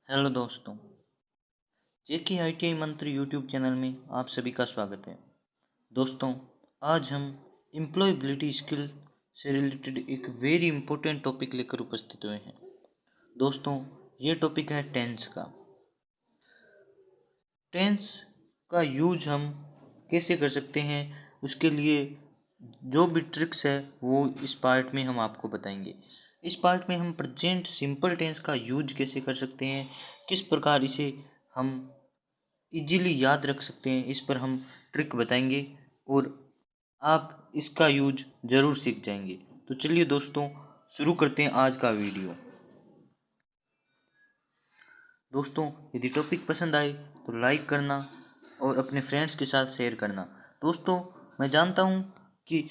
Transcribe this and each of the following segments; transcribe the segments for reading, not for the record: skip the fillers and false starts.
Hello दोस्तों, जेके ITI मंत्री YouTube channel में आप सभी का स्वागत है। दोस्तों, आज हम एम्प्लॉयबिलिटी स्किल से रिलेटेड एक वेरी इंपॉर्टेंट टॉपिक लेकर उपस्थित हुए हैं। दोस्तों, ये टॉपिक है टेंस का। टेंस का यूज हम कैसे कर सकते हैं, उसके लिए जो भी ट्रिक्स है वो इस पार्ट में हम आपको बताएंगे। इस पार्ट में हम प्रेजेंट सिंपल टेंस का यूज कैसे कर सकते हैं, किस प्रकार इसे हम इजीली याद रख सकते हैं, इस पर हम ट्रिक बताएंगे और आप इसका यूज ज़रूर सीख जाएंगे। तो चलिए दोस्तों, शुरू करते हैं आज का वीडियो। दोस्तों, यदि टॉपिक पसंद आए तो लाइक करना और अपने फ्रेंड्स के साथ शेयर करना। दोस्तों, मैं जानता हूँ कि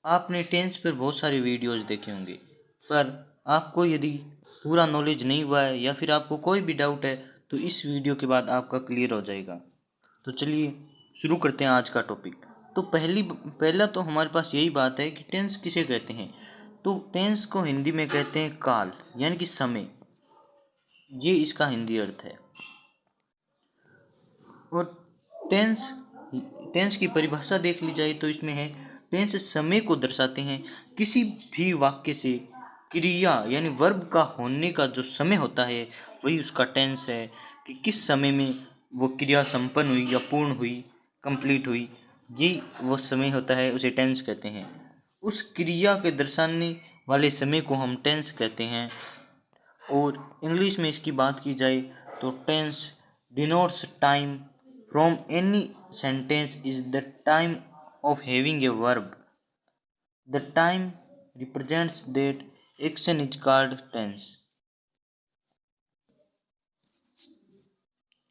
आपने टेंस पर बहुत सारे वीडियोस देखे होंगे, पर आपको यदि पूरा नॉलेज नहीं हुआ है या फिर आपको कोई भी डाउट है तो इस वीडियो के बाद आपका क्लियर हो जाएगा। तो चलिए शुरू करते हैं आज का टॉपिक। तो पहला तो हमारे पास यही बात है कि टेंस किसे कहते हैं। तो टेंस को हिंदी में कहते हैं काल, यानी कि समय। ये इसका हिंदी अर्थ है। और टेंस टेंस की परिभाषा देख ली जाए तो इसमें है, टेंस समय को दर्शाते हैं। किसी भी वाक्य से क्रिया यानी वर्ब का होने का जो समय होता है वही उसका टेंस है, कि किस समय में वो क्रिया संपन्न हुई या पूर्ण हुई, कंप्लीट हुई, ये वो समय होता है, उसे टेंस कहते हैं। उस क्रिया के दर्शाने वाले समय को हम टेंस कहते हैं। और इंग्लिश में इसकी बात की जाए तो tense denotes time from any sentence is the time of having a verb. The time represents that action is called tense.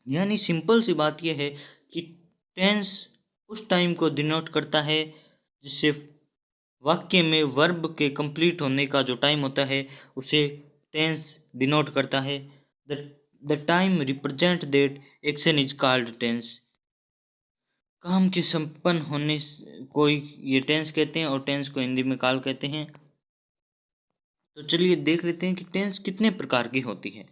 यानी सिंपल सी बात यह है कि टेंस उस टाइम को डिनोट करता है जिससे वाक्य में वर्ब के कंप्लीट होने का जो टाइम होता है उसे टेंस डिनोट करता है। The the time represent that action is called tense. काम के संपन्न होने को ये टेंस कहते हैं और टेंस को हिंदी में काल कहते हैं। तो चलिए देख लेते हैं कि टेंस कितने प्रकार की होती है।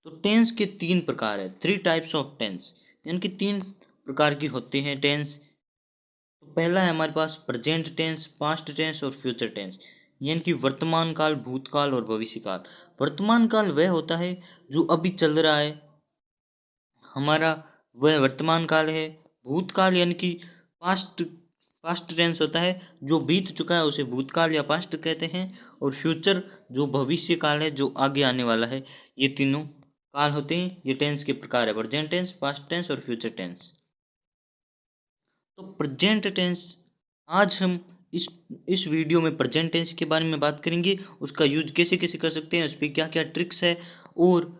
तो टेंस के तीन प्रकार है, थ्री टाइप्स ऑफ टेंस, यानी कि तीन प्रकार की होती हैं टेंस। तो पहला है हमारे पास प्रेजेंट टेंस, पास्ट टेंस और फ्यूचर टेंस, यानी कि वर्तमान काल, भूतकाल और भविष्य काल। वर्तमान काल वह होता है जो अभी चल रहा है हमारा, वह वर्तमान काल है। भूतकाल यानी कि पास्ट पास्ट टेंस होता है, जो बीत चुका है उसे भूतकाल या पास्ट कहते हैं। और फ्यूचर जो भविष्य काल है, जो आगे आने वाला है। ये तीनों काल होते हैं। ये टेंस के प्रकार है, प्रेजेंट टेंस, पास्ट टेंस और फ्यूचर टेंस। तो प्रेजेंट टेंस, आज हम इस वीडियो में प्रेजेंट टेंस के बारे में बात करेंगे, उसका यूज कैसे कैसे कर सकते हैं, उस पर क्या क्या ट्रिक्स है और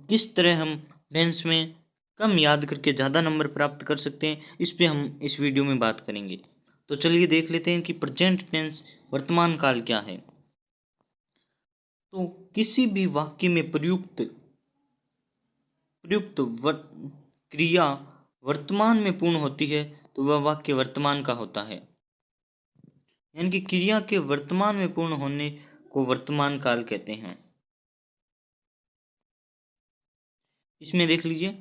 किस तरह हम टेंस में कम याद करके ज़्यादा नंबर प्राप्त कर सकते हैं, इस पे हम इस वीडियो में बात करेंगे। तो चलिए देख लेते हैं कि प्रेजेंट टेंस वर्तमान काल क्या है। तो किसी भी वाक्य में प्रयुक्त प्रयुक्त क्रिया वर्तमान में पूर्ण होती है तो वह वाक्य वर्तमान का होता है। यानी कि क्रिया के वर्तमान में पूर्ण होने को वर्तमान काल कहते हैं। इसमें देख लीजिए,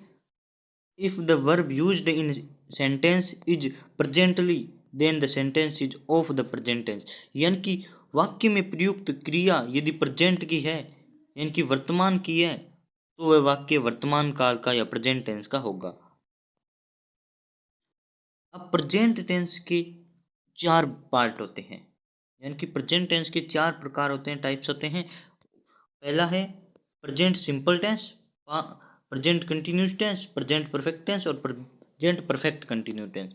if the verb used in sentence is presently then the sentence is of the present tense। यानी कि वाक्य में प्रयुक्त क्रिया यदि प्रेजेंट की है, यानी कि वर्तमान की है, तो वह वाक्य वर्तमान काल का या प्रेजेंट टेंस का होगा। अब प्रेजेंट टेंस के चार पार्ट होते हैं, यानी कि प्रेजेंट टेंस के चार प्रकार होते हैं, टाइप्स होते हैं। पहला है present simple tense, present continuous tense, present perfect tense और प्रेजेंट परफेक्ट कंटिन्यू टेंस।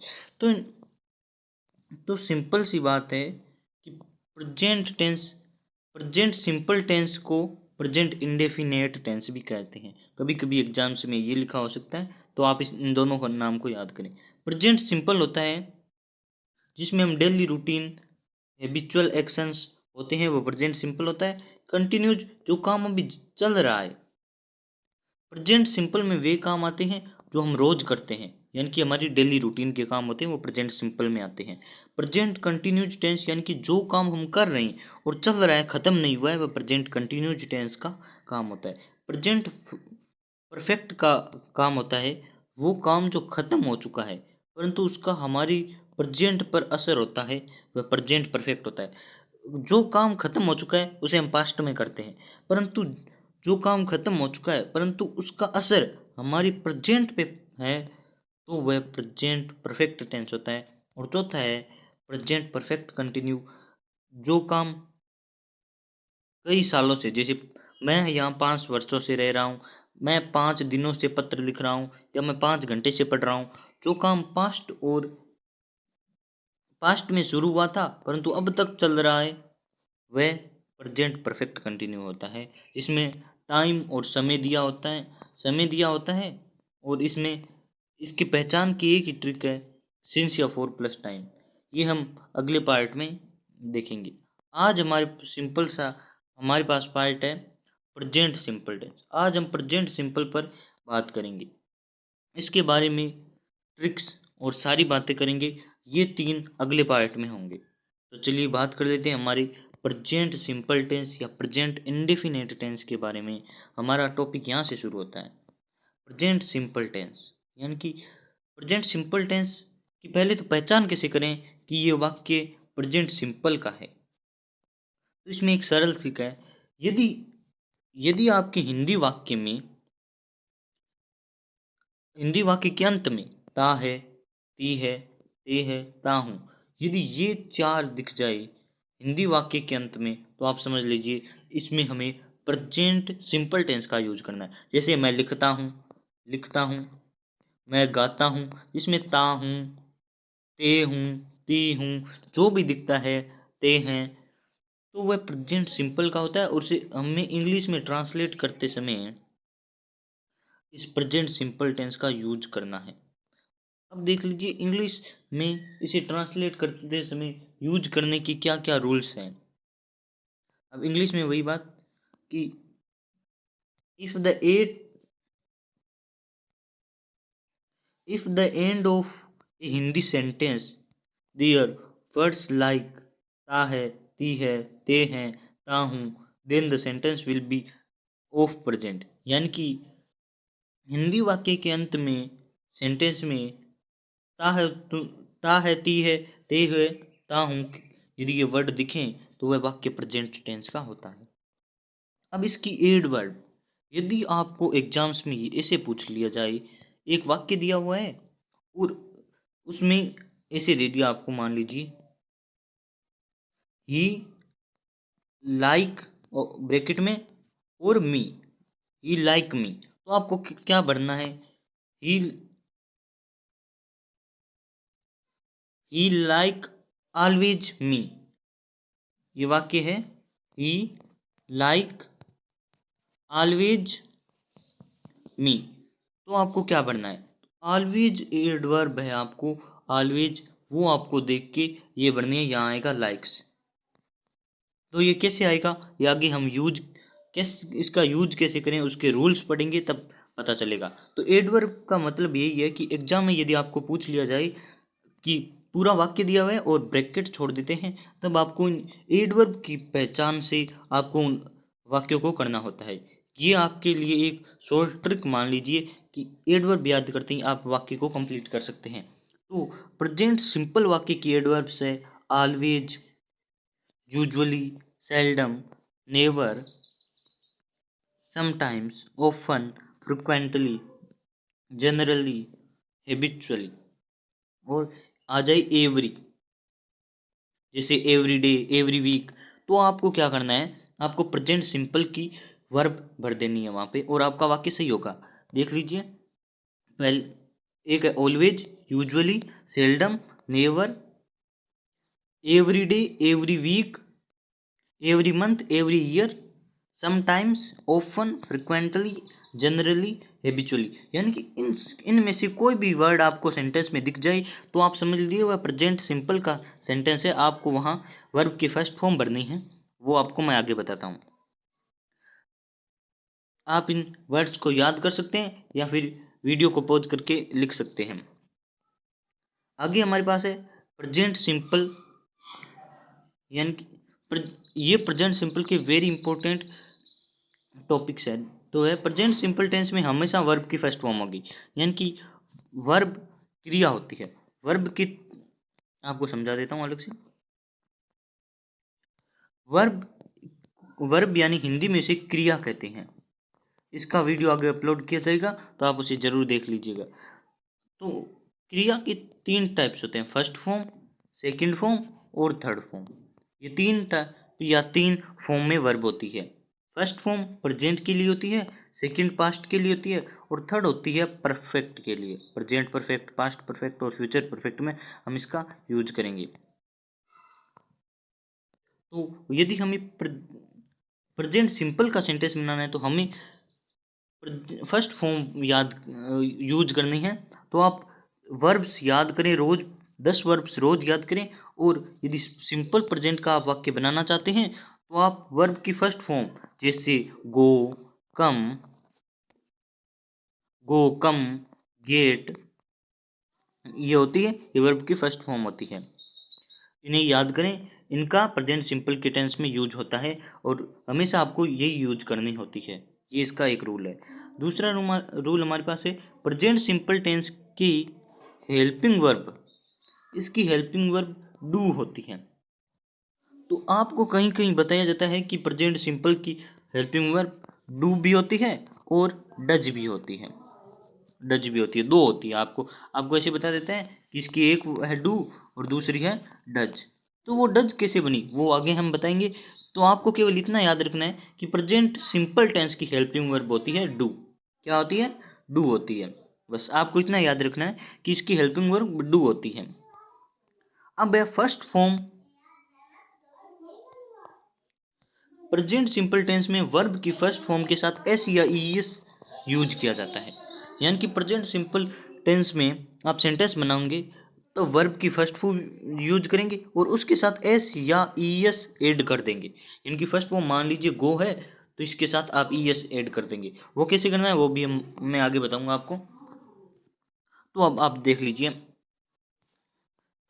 तो सिंपल सी बात है कि present tense, present simple tense को प्रेजेंट इंडेफिनेट टेंस भी कहते हैं। कभी कभी एग्जाम्स में ये लिखा हो सकता है, तो आप इन दोनों का नाम को याद करें। प्रेजेंट सिंपल होता है जिसमें हम डेली रूटीन हैबिचुअल एक्शंस होते हैं, वो प्रेजेंट सिंपल होता है। कंटिन्यूज जो काम अभी चल रहा है। प्रेजेंट सिंपल में वे काम आते हैं जो हम रोज करते हैं, यानी कि हमारी डेली रूटीन के काम होते हैं, वो प्रेजेंट सिंपल में आते हैं। प्रेजेंट कंटिन्यूज टेंस, यानी कि जो काम हम कर रहे हैं और चल रहा है, खत्म नहीं हुआ है, वह प्रेजेंट कंटिन्यूज टेंस का काम होता है। प्रेजेंट परफेक्ट का काम होता है वो काम जो खत्म हो चुका है परंतु उसका हमारी प्रेजेंट पर असर होता है, वह प्रेजेंट परफेक्ट होता है। जो काम खत्म हो चुका है उसे हम पास्ट में करते हैं, परंतु जो काम खत्म हो चुका है परंतु उसका असर हमारी प्रेजेंट पे है तो वह प्रेजेंट परफेक्ट टेंस होता है। और चौथा है प्रेजेंट परफेक्ट कंटिन्यू। जो काम कई सालों से, जैसे मैं यहाँ 5 वर्षों से रह रहा हूँ, मैं 5 दिनों से पत्र लिख रहा हूँ या मैं 5 घंटे से पढ़ रहा हूँ, जो काम पास्ट में शुरू हुआ था परंतु अब तक चल रहा है वह प्रेजेंट परफेक्ट कंटिन्यू होता है, जिसमें टाइम और समय दिया होता है। और इसमें इसकी पहचान की एक ही ट्रिक है, सिंस या फोर प्लस टाइम। ये हम अगले पार्ट में देखेंगे। आज हमारे पास पार्ट है प्रेजेंट सिंपल टेंस। आज हम प्रेजेंट सिंपल पर बात करेंगे, इसके बारे में ट्रिक्स और सारी बातें करेंगे। ये 3 अगले पार्ट में होंगे। तो चलिए बात कर लेते हैं हमारी प्रेजेंट सिंपल टेंस या प्रेजेंट इंडेफिनिट टेंस के बारे में। हमारा टॉपिक यहाँ से शुरू होता है, प्रेजेंट सिंपल टेंस। यानी कि प्रेजेंट सिंपल टेंस की पहले तो पहचान कैसे करें कि ये वाक्य प्रेजेंट सिंपल का है। तो इसमें एक सरल सीखा है, यदि यदि आपके हिंदी वाक्य के अंत में ता है, ती है, ते है, ता हूँ, यदि ये 4 दिख जाए हिंदी वाक्य के अंत में तो आप समझ लीजिए इसमें हमें प्रेजेंट सिंपल टेंस का यूज करना है। जैसे मैं लिखता हूँ, मैं गाता हूँ, इसमें ता हूँ, ते हूँ, ती हूँ, जो भी दिखता है, ते हैं, तो वह प्रेजेंट सिंपल का होता है। और उसे हमें इंग्लिश में ट्रांसलेट करते समय इस प्रेजेंट सिंपल टेंस का यूज करना है। अब देख लीजिए इंग्लिश में इसे ट्रांसलेट करते समय यूज करने की क्या क्या रूल्स हैं। अब इंग्लिश में वही बात कि if the at if the end of a Hindi sentence there words like ता है, ती है, ते हैं, ता हूँ, then the sentence will be of present. यानी कि हिंदी वाक्य के अंत में सेंटेंस में ता है, ता है, ती है, ते है, ता हूँ, यदि ये वर्ड दिखें तो वह वाक्य प्रेजेंट टेंस का होता है। अब इसकी एड वर्ड, यदि आपको एग्जाम्स में ऐसे पूछ लिया जाए, एक वाक्य दिया हुआ है और उसमें ऐसे दे दिया आपको, मान लीजिए ही लाइक ब्रैकेट में और मी, ही लाइक मी, तो आपको क्या भरना है, ही ही लाइक ऑलवेज मी। ये वाक्य है ही लाइक ऑलवेज मी, तो आपको क्या भरना है, ऑलवेज एडवर्ब है, आपको ऑलवेज वो आपको देख के ये भरनी है, यहाँ आएगा लाइक्स। तो ये कैसे आएगा, ये आगे हम इसका यूज कैसे करें उसके रूल्स पढ़ेंगे तब पता चलेगा। तो एडवर्ब का मतलब यही है कि एग्जाम में यदि आपको पूछ लिया जाए कि पूरा वाक्य दिया हुआ है और ब्रैकेट छोड़ देते हैं, तब आपको इन एडवर्ब की पहचान से आपको उन वाक्यों को करना होता है। ये आपके लिए एक शॉर्ट ट्रिक मान लीजिए कि एडवर्ब याद करते ही आप वाक्य को कंप्लीट कर सकते हैं। तो प्रेजेंट सिंपल वाक्य की एडवर्ब्स है always, usually, seldom, never, sometimes, often, frequently, generally, habitually। और आ जाए एवरी, जैसे एवरी डे, एवरी वीक, तो आपको क्या करना है, आपको प्रेजेंट सिंपल की वर्ब भर देनी है वहां पे और आपका वाक्य सही होगा। देख लीजिए, पहले एक है always, usually, seldom, never, every day, every week, every month, every year, sometimes, often, frequently, generally, habitually. यानी कि इनमें से कोई भी वर्ड आपको सेंटेंस में दिख जाए तो आप समझ लीजिए वह प्रेजेंट सिंपल का सेंटेंस है। आपको वहाँ वर्ब की फर्स्ट फॉर्म भरनी है, वो आपको मैं आगे बताता हूँ। आप इन वर्ड्स को याद कर सकते हैं या फिर वीडियो को पॉज करके लिख सकते हैं। आगे हमारे पास है प्रेजेंट सिंपल, यानी कि ये प्रेजेंट सिंपल के वेरी इंपॉर्टेंट टॉपिक्स है। तो है प्रेजेंट सिंपल टेंस में हमेशा वर्ब की फर्स्ट फॉर्म होगी, यानी कि वर्ब क्रिया होती है। वर्ब की आपको समझा देता हूँ अलग से। वर्ब वर्ब यानी हिंदी में इसे क्रिया कहते हैं। इसका वीडियो आगे अपलोड किया जाएगा, तो आप उसे जरूर देख लीजिएगा। तो क्रिया के 3 टाइप्स होते हैं, फर्स्ट फॉर्म, सेकंड फॉर्म और थर्ड फॉर्म। ये 3 टाइप या 3 फॉर्म में वर्ब होती है। फर्स्ट फॉर्म प्रेजेंट के लिए होती है, सेकंड पास्ट के लिए होती है, और थर्ड होती है परफेक्ट के लिए। प्रेजेंट परफेक्ट, पास्ट परफेक्ट और फ्यूचर परफेक्ट में हम इसका यूज करेंगे। तो यदि हमें प्रेजेंट सिंपल का सेंटेंस बनाना है तो हमें फर्स्ट फॉर्म यूज करनी है। तो आप वर्ब्स याद करें रोज, 10 वर्ब्स रोज याद करें। और यदि सिंपल प्रेजेंट का आप वाक्य बनाना चाहते हैं तो आप वर्ब की फर्स्ट फॉर्म जैसे गो, कम, गेट, ये होती है, ये वर्ब की फर्स्ट फॉर्म होती है। इन्हें याद करें, इनका प्रेजेंट सिंपल के टेंस में यूज होता है और हमेशा आपको यही यूज करनी होती है। ये इसका एक रूल है। दूसरा रूल हमारे पास है प्रेजेंट सिंपल टेंस की हेल्पिंग वर्ब, इसकी हेल्पिंग वर्ब डू होती है। तो आपको कहीं कहीं बताया जाता है कि प्रेजेंट सिंपल की हेल्पिंग वर्ब डू भी होती है और डज भी होती है। डज भी होती है, 2 होती है। आपको आपको ऐसे बता देते हैं कि इसकी एक है डू और दूसरी है डज। तो वो डज कैसे बनी वो आगे हम बताएंगे। तो आपको केवल इतना याद रखना है कि प्रेजेंट सिंपल टेंस की हेल्पिंग वर्ब होती है डू। क्या होती है? डू होती है। बस आपको इतना याद रखना है कि इसकी हेल्पिंग वर्ब डू होती है। अब है first form. Present simple tense में वर्ब की फर्स्ट फॉर्म के साथ एस या ईएस यूज किया जाता है। यानी कि प्रेजेंट सिंपल टेंस में आप सेंटेंस बनाओगे तो वर्ब की फर्स्ट फॉर्म यूज करेंगे और उसके साथ एस या ईएस ऐड कर देंगे। इनकी फर्स्ट फॉर्म मान लीजिए गो है, तो इसके साथ आप ईएस ऐड कर देंगे। वो कैसे करना है वो भी मैं आगे बताऊंगा आपको। तो अब आप देख लीजिए।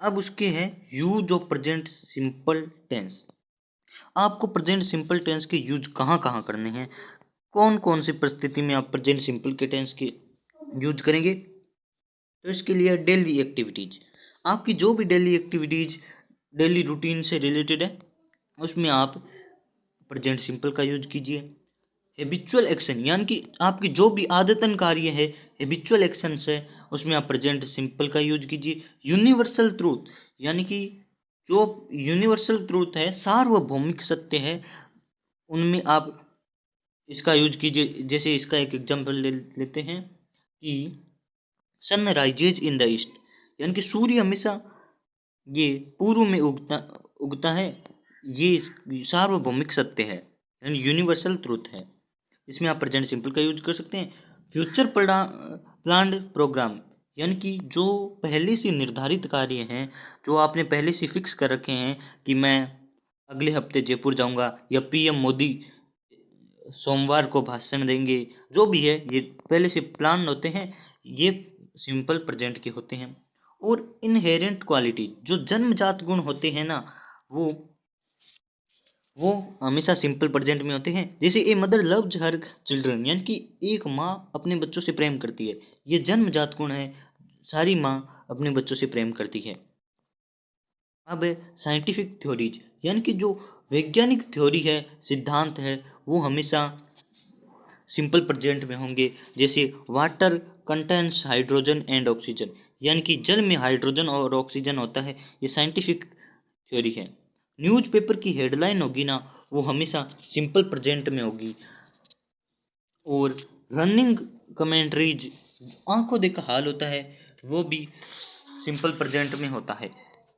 अब उसके हैं use of present simple tense. आपको प्रेजेंट सिंपल टेंस के यूज कहाँ कहाँ करने हैं, कौन कौन सी परिस्थिति में आप प्रेजेंट सिंपल के टेंस के यूज करेंगे। तो इसके लिए डेली एक्टिविटीज, आपकी जो भी डेली एक्टिविटीज डेली रूटीन से रिलेटेड है उसमें आप प्रेजेंट सिंपल का यूज कीजिए। हैबिचुअल एक्शन, यानी कि आपकी जो भी आदतन कार्य है, हैबिचुअल एक्शंस है, उसमें आप प्रेजेंट सिंपल का यूज कीजिए। यूनिवर्सल ट्रूथ, यानी कि जो यूनिवर्सल ट्रूथ है, सार्वभौमिक सत्य है, उनमें आप इसका यूज कीजिए। जैसे इसका एक एग्जांपल लेते हैं कि sun rises in the east, यानी कि सूर्य हमेशा ये पूर्व में उगता है। ये सार्वभौमिक सत्य है, यानी यूनिवर्सल ट्रूथ है। इसमें आप प्रेजेंट सिंपल का यूज कर सकते हैं। फ्यूचर प्लान्ड प्रोग्राम, यानी कि जो पहले से निर्धारित कार्य हैं, जो आपने पहले से फिक्स कर रखे हैं कि मैं अगले हफ्ते जयपुर जाऊंगा या पीएम मोदी सोमवार को भाषण देंगे, जो भी है ये पहले से प्लान होते हैं, ये सिंपल प्रेजेंट के होते हैं। और इनहेरेंट क्वालिटी, जो जन्मजात गुण होते हैं ना, वो वो हमेशा सिंपल प्रेजेंट में होते हैं। जैसे a mother loves her children, यानी कि एक माँ अपने बच्चों से प्रेम करती है, ये जन्मजात गुण है। सारी माँ अपने बच्चों से प्रेम करती है। अब है साइंटिफिक थ्योरीज, यानी कि जो वैज्ञानिक थ्योरी है, सिद्धांत है, वो हमेशा सिंपल प्रेजेंट में होंगे। जैसे water contains hydrogen and oxygen, यानी कि जल में हाइड्रोजन और ऑक्सीजन होता है, ये साइंटिफिक थ्योरी है। न्यूज़पेपर की हेडलाइन होगी ना, वो हमेशा सिंपल प्रेजेंट में होगी। और रनिंग कमेंट्रीज, आंखों देखा हाल होता है, वो भी सिंपल प्रेजेंट में होता है।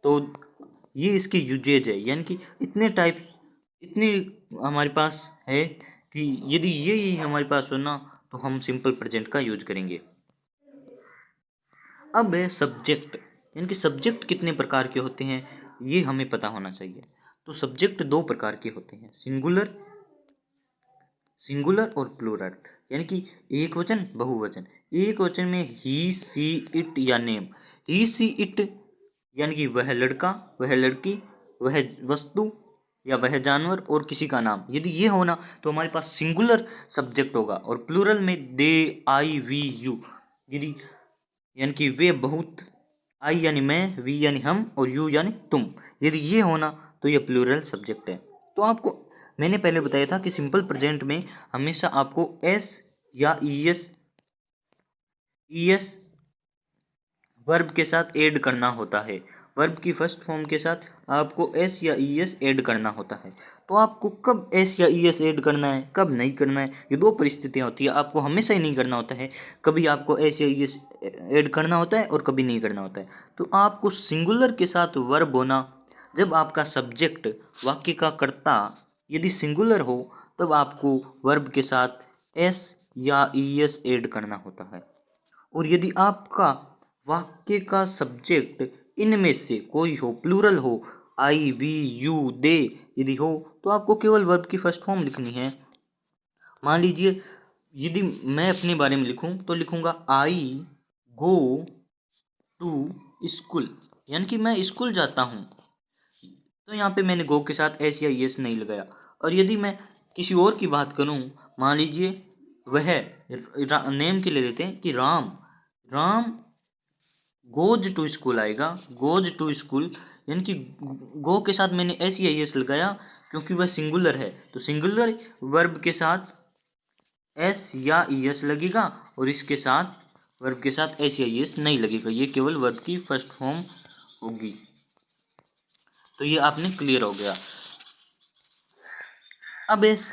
तो ये इसके यूजेज है, यानी कि इतने टाइप्स, इतने हमारे पास है कि यदि ये हमारे पास हो ना, तो हम सिंपल प्रेजेंट का यूज करेंगे। अब है सब्जेक्ट, यानी कि सब्जेक्ट कितने प्रकार के होते हैं ये हमें पता होना चाहिए। तो सब्जेक्ट 2 प्रकार के होते हैं, सिंगुलर और प्लूरल, यानी कि एक वचन बहुवचन। एक वचन में ही, सी, इट या नेम। ही, सी, इट यानी कि वह लड़का, वह लड़की, वह वस्तु, या वह जानवर और किसी का नाम। यदि ये होना तो हमारे पास सिंगुलर सब्जेक्ट होगा, और प्लूरल में दे, आई, वी, यू। यदि यानी कि वे बहुत, आई यानी मैं, वी यानी हम, और यू यानी तुम। यदि ये होना तो ये प्लूरल सब्जेक्ट है। तो आपको मैंने पहले बताया था कि सिंपल प्रेजेंट में हमेशा आपको एस या ईएस वर्ब के साथ ऐड करना होता है। वर्ब की फर्स्ट फॉर्म के साथ आपको एस या ईएस ऐड करना होता है। तो आपको कब एस या ईएस ऐड करना है, कब नहीं करना है, ये दो परिस्थितियां होती है। आपको हमेशा ही नहीं करना होता है, कभी आपको एस या ईएस ऐड करना होता है और कभी नहीं करना होता है। तो आपको सिंगुलर के साथ वर्ब होना, जब आपका सब्जेक्ट वाक्य का कर्ता यदि सिंगुलर हो तब आपको वर्ब के साथ एस या ईएस ऐड करना होता है। और यदि आपका वाक्य का सब्जेक्ट इनमें से कोई हो, प्लूरल हो, आई, वी, यू, दे यदि हो, तो आपको केवल वर्ब की फर्स्ट फॉर्म लिखनी है। मान लीजिए यदि मैं अपने बारे में लिखूं तो लिखूंगा आई गो टू स्कूल, यानी कि मैं स्कूल जाता हूं। तो यहाँ पे मैंने गो के साथ एस या यस नहीं लगाया। और यदि मैं किसी और की बात करूं, मान लीजिए वह नेम के ले लेते हैं कि Ram, Ram goes to school आएगा, गोज टू स्कूल, यानी कि गो के साथ मैंने एस या एस लगाया क्योंकि वह सिंगुलर है। तो सिंगुलर वर्ब के साथ एस या एस लगेगा, और इसके साथ वर्ब के साथ एस या एस नहीं लगेगा। ये केवल वर्ब की फर्स्ट फॉर्म होगी। तो ये आपने क्लियर हो गया। अब इस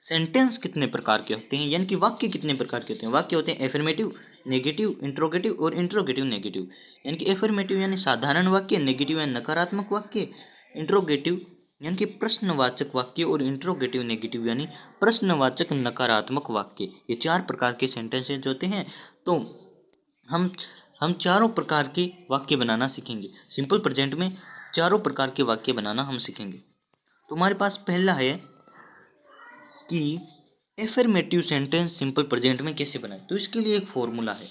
सेंटेंस कितने प्रकार के होते हैं, यानी कि वाक्य कितने प्रकार के होते हैं। वाक्य होते हैं एफर्मेटिव, नेगेटिव, इंट्रोगेटिव और इंट्रोगेटिव नेगेटिव। यानी कि एफर्मेटिव यानी साधारण वाक्य, नेगेटिव यानी नकारात्मक वाक्य, इंट्रोगेटिव यानी कि प्रश्नवाचक वाक्य, और इंट्रोगेटिव नेगेटिव यानी प्रश्नवाचक नकारात्मक वाक्य। ये चार प्रकार के सेंटेंसेज होते हैं। तो हम चारों प्रकार के वाक्य बनाना सीखेंगे। सिंपल प्रेजेंट में चारों प्रकार के वाक्य बनाना हम सीखेंगे। तो हमारे पास पहला है कि एफर्मेटिव सेंटेंस सिंपल प्रेजेंट में कैसे बनाएं। तो इसके लिए एक फॉर्मूला है।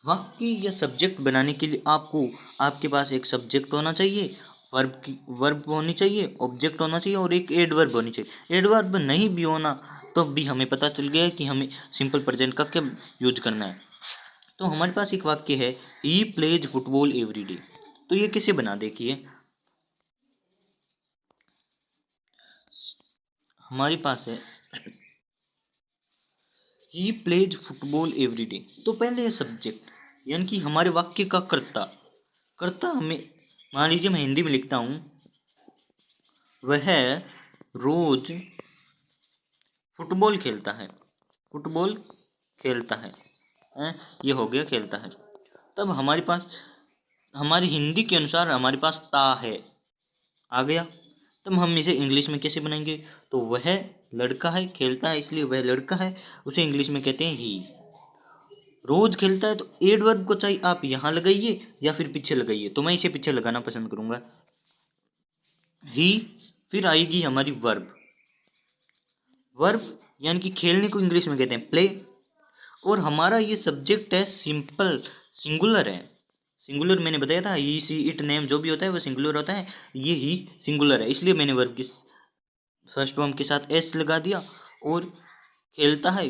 वाक्य या सब्जेक्ट बनाने के लिए आपको आपके पास एक सब्जेक्ट होना चाहिए, वर्ब होनी चाहिए, ऑब्जेक्ट होना चाहिए, और एक एडवर्ब होनी चाहिए। एडवर्ब नहीं भी होना तो भी हमें पता चल गया कि हमें सिंपल प्रेजेंट का क्या यूज करना है। तो हमारे पास एक वाक्य है, ही प्लेज फुटबॉल एवरीडे। तो ये कैसे बना, देखिए हमारे पास है ही प्लेज फुटबॉल एवरीडे। तो पहले सब्जेक्ट यानी कि हमारे वाक्य का कर्ता, कर्ता हमें मान लीजिए मैं हिंदी में लिखता हूँ, वह रोज फुटबॉल खेलता है, फुटबॉल खेलता है, ये हो गया खेलता है। तब हमारे पास हमारी हिंदी के अनुसार हमारे पास ता है आ गया। तब हम इसे इंग्लिश में कैसे बनाएंगे, तो वह लड़का है, खेलता है इसलिए वह लड़का है, उसे इंग्लिश में कहते हैं ही। रोज खेलता है तो एडवर्ब को चाहे आप यहाँ लगाइए या फिर पीछे लगाइए, तो मैं इसे पीछे लगाना पसंद करूंगा। ही, फिर आएगी हमारी वर्ब, वर्ब यानी कि खेलने को इंग्लिश में कहते हैं प्ले। और हमारा ये सब्जेक्ट है सिंपल, सिंगुलर है। सिंगुलर मैंने बताया था, ई, सी, इट, नेम जो भी होता है वो सिंगुलर होता है। ये ही सिंगुलर है, इसलिए मैंने वर्ब की फर्स्ट फॉर्म के साथ एस लगा दिया। और खेलता है,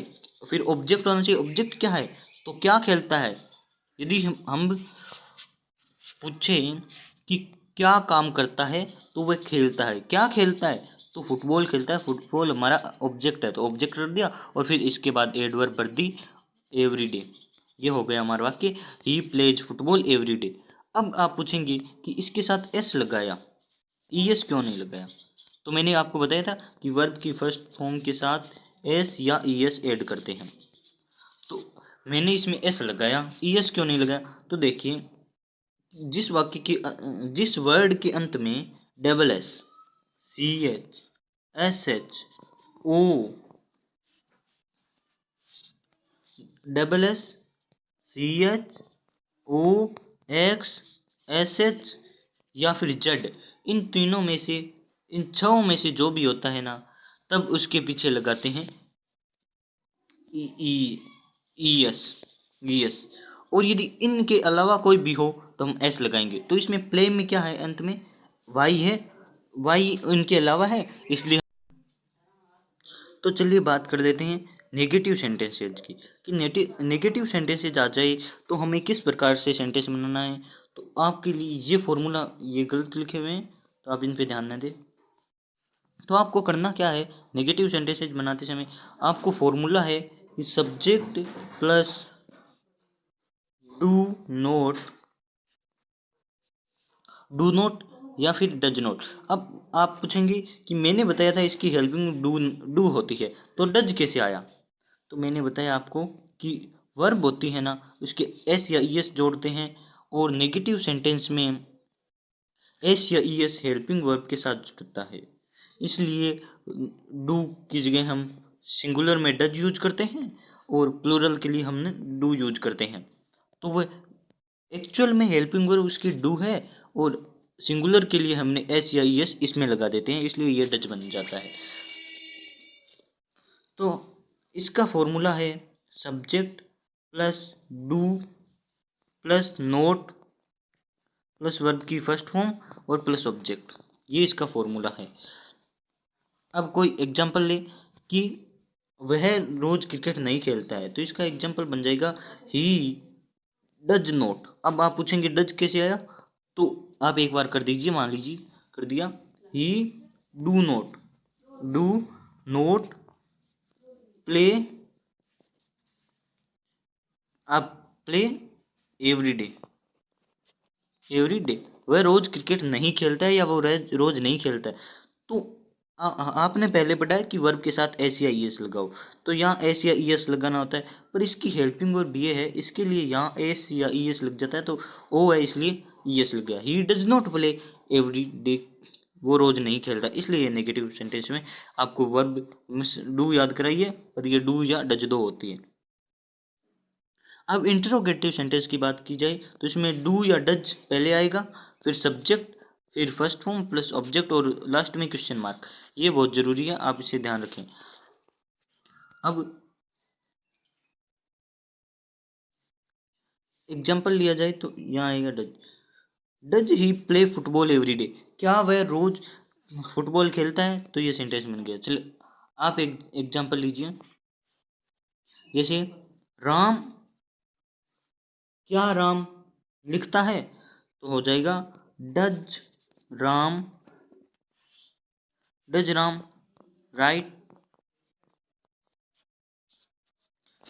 फिर ऑब्जेक्ट होना चाहिए। ऑब्जेक्ट क्या है, तो क्या खेलता है। यदि हम पूछे कि क्या काम करता है, तो वह खेलता है। क्या खेलता है, तो फुटबॉल खेलता है। फुटबॉल हमारा ऑब्जेक्ट है, तो ऑब्जेक्ट रख दिया और फिर इसके बाद एडवर्ब भर दी, एवरीडे। ये हो गया हमारा वाक्य, ही प्लेज फुटबॉल एवरीडे। अब आप पूछेंगे कि इसके साथ एस लगाया, ईएस क्यों नहीं लगाया। तो मैंने आपको बताया था कि वर्ब की फर्स्ट फॉर्म के साथ एस या ईएस ऐड करते हैं। तो मैंने इसमें एस लगाया, ईएस क्यों नहीं लगाया, तो देखिए जिस वाक्य की जिस वर्ड के अंत में double S, C H, S H, O, double S, C H, O, X, S H या फिर जेड, इन तीनों में से, इन छहों में से जो भी होता है ना, तब उसके पीछे लगाते हैं ई, ई एस, ई एस। और यदि इनके अलावा कोई भी हो तो हम एस लगाएंगे। तो इसमें प्ले में क्या है, अंत में वाई है, वाई इनके अलावा है, इसलिए। तो चलिए बात कर लेते हैं नेगेटिव सेंटेंसेज की, कि नेगेटिव सेंटेंसेज आ जाए तो हमें किस प्रकार से सेंटेंस बनाना है। तो आपके लिए ये फॉर्मूला ये गलत लिखे हुए हैं, तो आप इन पे ध्यान न दें। तो आपको करना क्या है, नेगेटिव सेंटेंसेज बनाते समय आपको फॉर्मूला है कि subject plus do not, do not या फिर डज नॉट। अब आप पूछेंगे कि मैंने बताया था इसकी हेल्पिंग डू होती है, तो डज कैसे आया। तो मैंने बताया आपको कि वर्ब होती है ना, उसके एस या ई एस जोड़ते हैं, और नेगेटिव सेंटेंस में एस या ई एस हेल्पिंग वर्ब के साथ जुड़ता है। इसलिए डू की जगह हम सिंगुलर में डज यूज करते हैं, और प्लूरल के लिए हमने डू यूज करते हैं। तो वह एक्चुअल में हेल्पिंग वर्ब उसकी डू है, और सिंगुलर के लिए हमने एस या ई एस इसमें लगा देते हैं, इसलिए ये डज बन जाता है। तो इसका फॉर्मूला है subject plus do plus note plus verb की फर्स्ट फॉर्म और प्लस ऑब्जेक्ट, ये इसका फॉर्मूला है। अब कोई एग्जांपल ले कि वह रोज क्रिकेट नहीं खेलता है, तो इसका एग्जांपल बन जाएगा ही डज नॉट। अब आप पूछेंगे डज कैसे आया, तो आप एक बार कर दीजिए, मान लीजिए कर दिया, ही डू नोट प्ले, आप प्ले एवरी डे, वह रोज क्रिकेट नहीं खेलता है या वो रोज नहीं खेलता है। तो आपने पहले पढ़ा है कि वर्ब के साथ एस या ई एस लगाओ, तो यहाँ एस या ई एस लगाना होता है, पर इसकी हेल्पिंग वर्ब ये है, इसके लिए यहाँ एस या ई एस लग जाता है, तो ओ है इसलिए ई एस लग गया। He does not play every day, वो रोज नहीं खेलता, इसलिए ये नेगेटिव सेंटेंस में आपको वर्ब डू याद कराइए, और ये डू या डज दो होती है। अब इंटरोगेटिव सेंटेंस की बात की जाए तो इसमें डू या डज पहले आएगा, फिर सब्जेक्ट, फिर फर्स्ट फॉर्म प्लस ऑब्जेक्ट, और लास्ट में क्वेश्चन मार्क। ये बहुत जरूरी है, आप इसे ध्यान रखें। अब एग्जांपल लिया जाए तो यहाँ आएगा does, does he play football every day, क्या वह रोज फुटबॉल खेलता है, तो ये सेंटेंस बन गया। चलिए आप एक एग्जांपल लीजिए, जैसे राम, क्या राम लिखता है, तो हो जाएगा does Ram, does Ram right,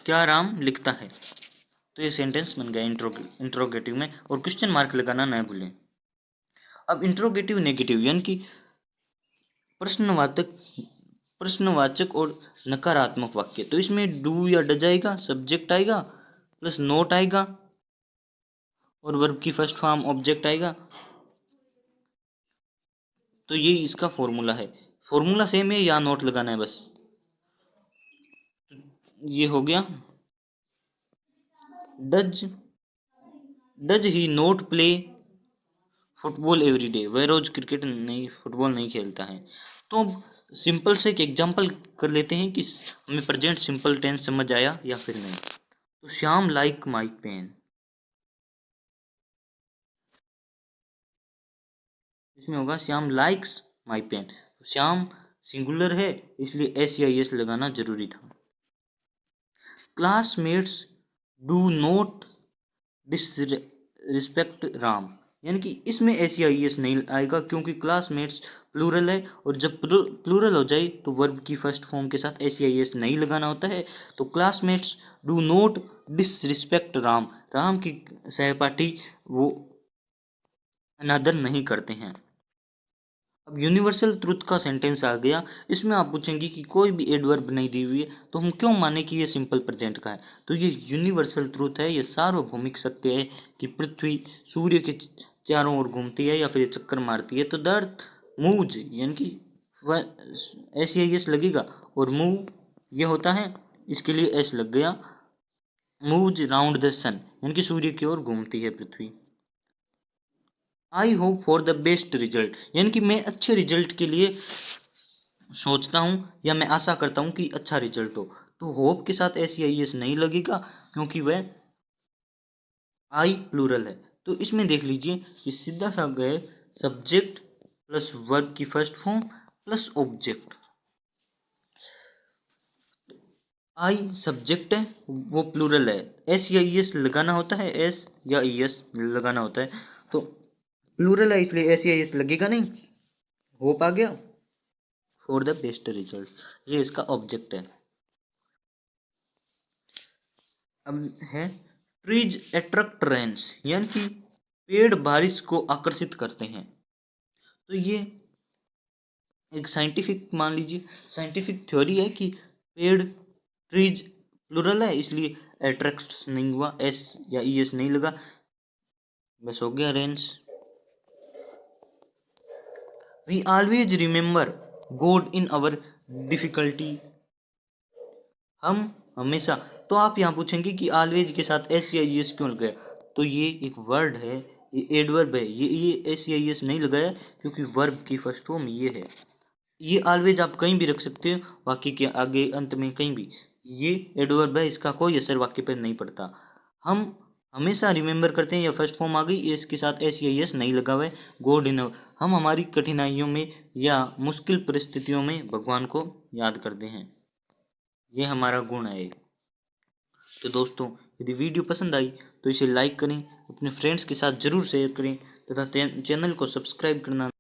क्या राम लिखता है। तो ये सेंटेंस बन गया इंट्रोगेटिव में, और क्वेश्चन मार्क लगाना न भूलें। अब इंट्रोगेटिव नेगेटिव यानी कि प्रश्नवाचक प्रश्नवाचक और नकारात्मक वाक्य, तो इसमें डू या डज आएगा, सब्जेक्ट आएगा प्लस नोट आएगा, और वर्ब की फर्स्ट फॉर्म ऑब्जेक्ट आएगा। तो ये इसका फॉर्मूला है, फॉर्मूला सेम है, या नोट लगाना है बस। ये हो गया does, does he note play football every day, वह रोज क्रिकेट नहीं फुटबॉल नहीं खेलता है। तो अब सिंपल से एक एग्जांपल कर लेते हैं कि हमें प्रेजेंट सिंपल टेंस समझ आया या फिर नहीं। तो श्याम लाइक माई पेन, इसमें होगा Shyam likes my pen, Shyam singular है, इसलिए एस या एस लगाना जरूरी था। Classmates do not disrespect Ram, यानी कि इसमें एस या एस नहीं आएगा, क्योंकि क्लासमेट्स प्लूरल है, और जब प्लूरल हो जाए तो वर्ब की फर्स्ट फॉर्म के साथ एस या एस नहीं लगाना होता है। तो classmates do not disrespect Ram, Ram की सहपाठी वो अनादर नहीं करते हैं। अब यूनिवर्सल ट्रुथ का सेंटेंस आ गया, इसमें आप पूछेंगे कि कोई भी एडवर्ब नहीं दी हुई है, तो हम क्यों माने कि ये सिंपल प्रेजेंट का है। तो ये यूनिवर्सल ट्रुथ है, ये सार्वभौमिक सत्य है कि पृथ्वी सूर्य के चारों ओर घूमती है या फिर चक्कर मारती है। तो द अर्थ मूव्स, यानी कि एस या एस लगेगा, और मूव ये होता है, इसके लिए एस लग गया। मूव्स राउंड द सन, यानी कि सूर्य की ओर घूमती है पृथ्वी। I hope for the best result, यानी कि मैं अच्छे रिजल्ट के लिए सोचता हूँ या मैं आशा करता हूँ कि अच्छा रिजल्ट हो। तो होप के साथ एस या एस नहीं लगेगा, क्योंकि वह आई प्लूरल है। तो इसमें देख लीजिए कि सीधा सा गए सब्जेक्ट प्लस वर्ब की first form plus object. I subject है, वो प्लूरल है, एस या ई एस लगाना होता है, एस या ई एस लगाना होता है, तो प्लूरल है इसलिए एस या ई एस लगेगा नहीं। होप आ गया। फॉर द बेस्ट रिजल्ट, ये इसका ऑब्जेक्ट है। अब है ट्रीज अट्रैक्ट रेन्स, यानी कि पेड़ बारिश को आकर्षित करते हैं। तो ये एक साइंटिफिक, मान लीजिए साइंटिफिक थ्योरी है कि पेड़, ट्रीज प्लूरल है इसलिए अट्रैक्ट्स नहीं हुआ, एस या ई एस नहीं लगा, बस हो गया rains. We always remember God in our difficulty, हम हमेशा, तो आप यहाँ पूछेंगे कि ऑलवेज के साथ एस या ई एस क्यों लगाया, तो ये एक वर्ड है, ये एडवर्ब है, ये एस या ई एस नहीं लगाया क्योंकि वर्ब की फर्स्ट फॉर्म ये है। ये ऑलवेज आप कहीं भी रख सकते हो, वाक्य के आगे अंत में कहीं भी, ये एडवर्ब है, इसका कोई असर वाक्य पर नहीं पड़ता। हम हमेशा रिमेंबर करते हैं, या फर्स्ट फॉर्म आ गई, एस के साथ एस या एस नहीं लगा हुआ है, गॉड इन, हम हमारी कठिनाइयों में या मुश्किल परिस्थितियों में भगवान को याद करते हैं, ये हमारा गुण है। तो दोस्तों, यदि वीडियो पसंद आई तो इसे लाइक करें, अपने फ्रेंड्स के साथ ज़रूर शेयर करें तथा चैनल को सब्सक्राइब करना